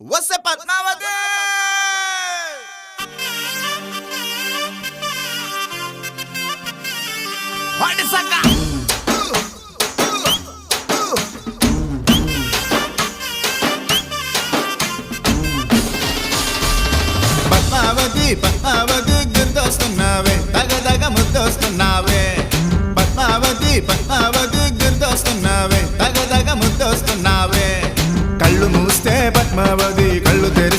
వస్తే పద్మావతి వాడి సంగ పద్మావతి పద్మావతి గుర్తొస్తున్నావే తగదగ ముద్దొస్తున్నావే పద్మావతి పద్మావతి గుర్తొస్తున్నావే తగదగ ముద్దొస్తున్నావే కళ్ళు మూస్తే పద్మావతి కళ్ళు తెరిస్తే